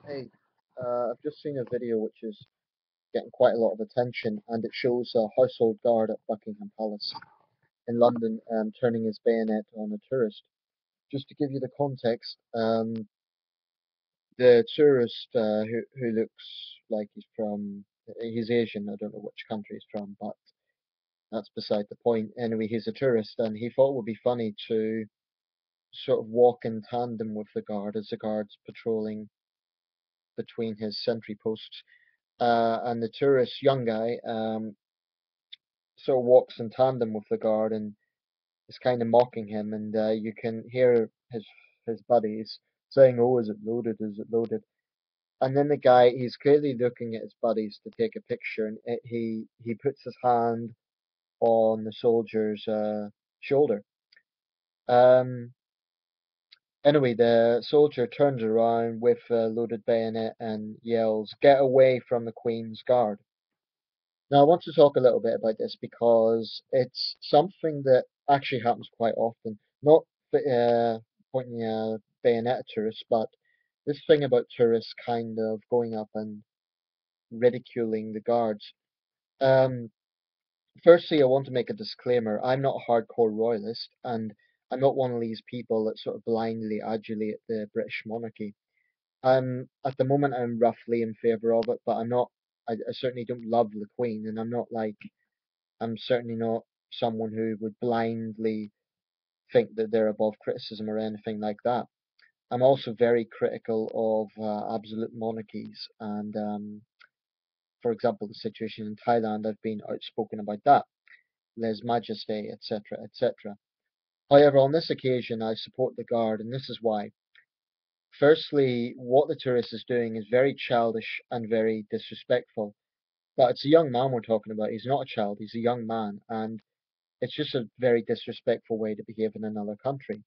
Hey, I've just seen a video which is getting quite a lot of attention, and it shows a household guard at Buckingham Palace in London turning his bayonet on a tourist. Just to give you the context, the tourist who looks like he's Asian. I don't know which country he's from, but that's beside the point. Anyway, he's a tourist, and he thought it would be funny to sort of walk in tandem with the guard as the guard's patrolling between his sentry posts. And the tourist, young guy, sort of walks in tandem with the guard and is kind of mocking him, and you can hear his buddies saying, "Oh, is it loaded? Is it loaded?" And then the guy, he's clearly looking at his buddies to take a picture, and he puts his hand on the soldier's shoulder. Um, anyway, the soldier turns around with a loaded bayonet and yells, "Get away from the Queen's Guard!" Now, I want to talk a little bit about this because it's something that actually happens quite often. Not pointing a bayonet at tourists, but this thing about tourists kind of going up and ridiculing the guards. Um, firstly, I want to make a disclaimer. I'm not a hardcore royalist, and I'm not one of these people that sort of blindly adulate the British monarchy. At the moment, I'm roughly in favour of it, but I'm not. I certainly don't love the Queen, and I'm certainly not someone who would blindly think that they're above criticism or anything like that. I'm also very critical of absolute monarchies, and for example, the situation in Thailand, I've been outspoken about that, lèse majesté, etc., etc. However, on this occasion, I support the Guard, and this is why. Firstly, what the tourist is doing is very childish and very disrespectful. But it's a young man we're talking about. He's not a child, he's a young man, and it's just a very disrespectful way to behave in another country.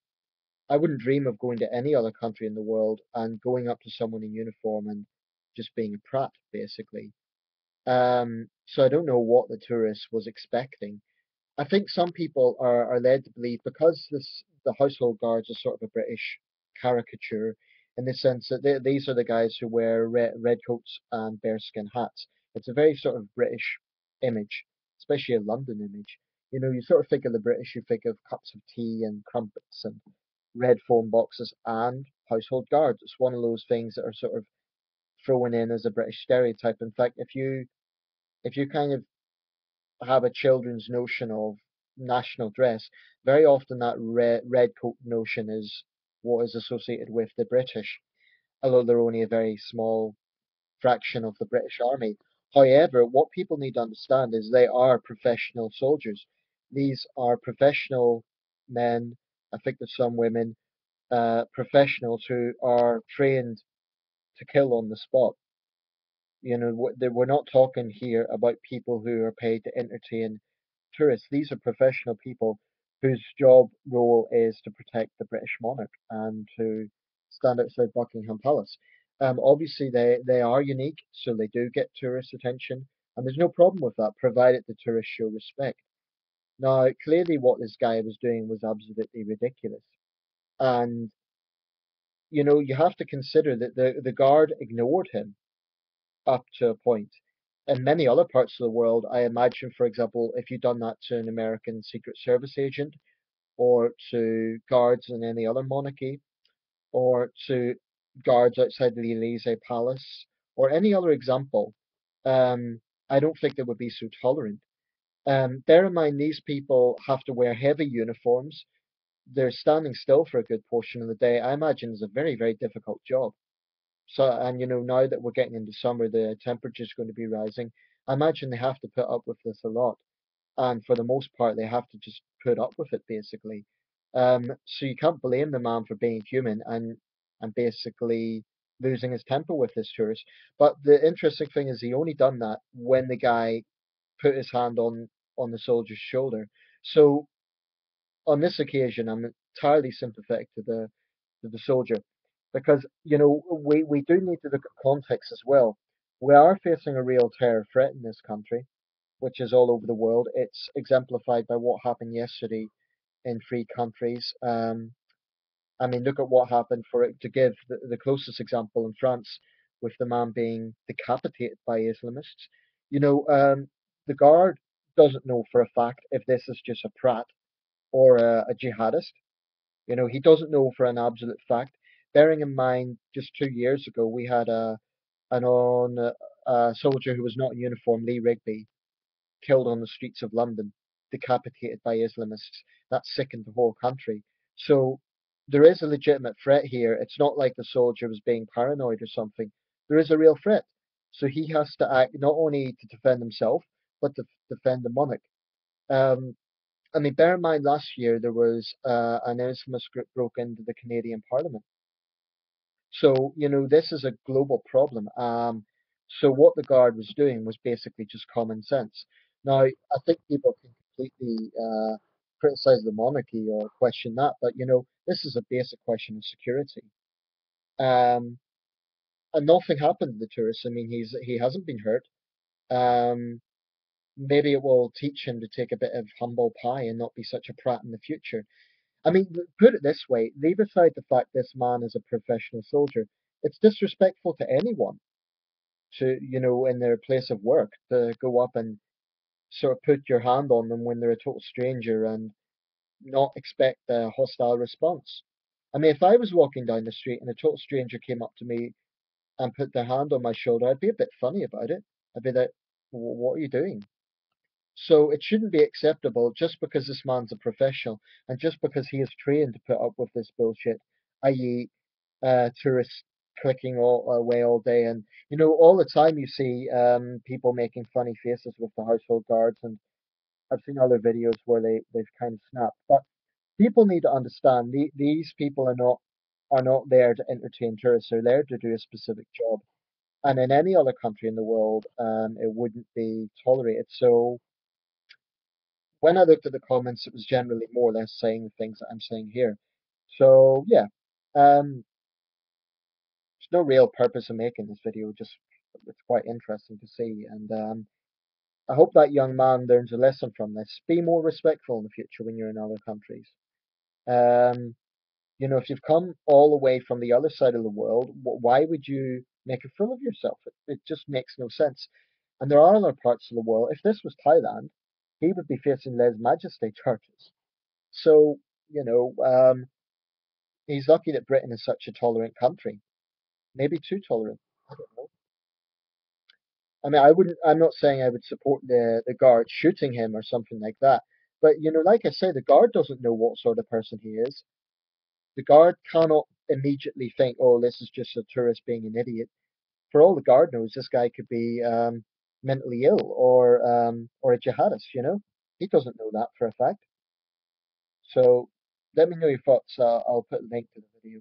I wouldn't dream of going to any other country in the world and going up to someone in uniform and just being a prat, basically. So I don't know what the tourist was expecting. I think some people are led to believe because the household guards are sort of a British caricature in the sense that these are the guys who wear red coats and bearskin hats. It's a very sort of British image, especially a London image. You know, you sort of think of the British, you think of cups of tea and crumpets and red phone boxes and household guards. It's one of those things that are sort of thrown in as a British stereotype. In fact, if you kind of have a children's notion of national dress, very often that red coat notion is what is associated with the British, although they're only a very small fraction of the British Army. However, what people need to understand is they are professional soldiers. These are professional men, I think there's some women, professionals who are trained to kill on the spot. You know, we're not talking here about people who are paid to entertain tourists. These are professional people whose job role is to protect the British monarch and to stand outside Buckingham Palace. Obviously, they are unique, so they do get tourist attention, and there's no problem with that, provided the tourists show respect. Now, clearly, what this guy was doing was absolutely ridiculous, and you have to consider that the guard ignored him up to a point. In many other parts of the world, I imagine, for example, if you'd done that to an American Secret Service agent, or to guards in any other monarchy, or to guards outside the Elysee Palace, or any other example, um, I don't think they would be so tolerant. Bear in mind, these people have to wear heavy uniforms. They're standing still for a good portion of the day. I imagine it's a very, very difficult job. So, and now that we're getting into summer, the temperature's going to be rising. I imagine they have to put up with this a lot. And for the most part, they have to just put up with it, basically. So you can't blame the man for being human and basically losing his temper with this tourist. But the interesting thing is he only done that when the guy put his hand on the soldier's shoulder. So on this occasion, I'm entirely sympathetic to the soldier because we do need to look at context as well. We are facing a real terror threat in this country, which is all over the world. It's exemplified by what happened yesterday in three countries. I mean, look at what happened for it to give the closest example in France. with the man being decapitated by Islamists. You know, the guard doesn't know for a fact if this is just a prat or a jihadist. You know, he doesn't know for an absolute fact. Bearing in mind, just 2 years ago, we had an on a soldier who was not in uniform, Lee Rigby, killed on the streets of London, decapitated by Islamists. That sickened the whole country. So there is a legitimate threat here. It's not like the soldier was being paranoid or something. There is a real threat. So he has to act not only to defend himself, but to defend the monarch. Um, I mean, bear in mind last year there was an Islamist group broke into the Canadian Parliament. So, you know, this is a global problem. So what the Guard was doing was basically just common sense. Now, I think people can completely criticize the monarchy or question that, but you know, this is a basic question of security. Um, and nothing happened to the tourist. I mean, he hasn't been hurt. Um, maybe it will teach him to take a bit of humble pie and not be such a prat in the future. I mean, put it this way, leave aside the fact this man is a professional soldier. It's disrespectful to anyone to, you know, in their place of work to go up and sort of put your hand on them when they're a total stranger and not expect a hostile response. I mean, if I was walking down the street and a total stranger came up to me and put their hand on my shoulder, I'd be a bit funny about it. I'd be like, What are you doing?" So it shouldn't be acceptable just because this man's a professional and just because he is trained to put up with this bullshit, i.e., tourists clicking all away all day, and you know all the time you see people making funny faces with the household guards, and I've seen other videos where they've kind of snapped. But people need to understand these people are not there to entertain tourists. They're there to do a specific job, and in any other country in the world, it wouldn't be tolerated. So when I looked at the comments, it was generally more or less saying the things that I'm saying here. So yeah, there's no real purpose in making this video. Just it's quite interesting to see, and I hope that young man learns a lesson from this. Be more respectful in the future when you're in other countries. Um, you know, if you've come all the way from the other side of the world, why would you make a fool of yourself? It just makes no sense. And there are other parts of the world. If this was Thailand, he would be facing lèse-majesté charges. So, you know, he's lucky that Britain is such a tolerant country. Maybe too tolerant. I don't know. I mean, I wouldn't. I'm not saying I would support the guard shooting him or something like that. But you know, like I say, the guard doesn't know what sort of person he is. The guard cannot immediately think, "Oh, this is just a tourist being an idiot." For all the guard knows, this guy could be mentally ill or a jihadist. You know, he doesn't know that for a fact. So let me know your thoughts. I'll put a link to the video.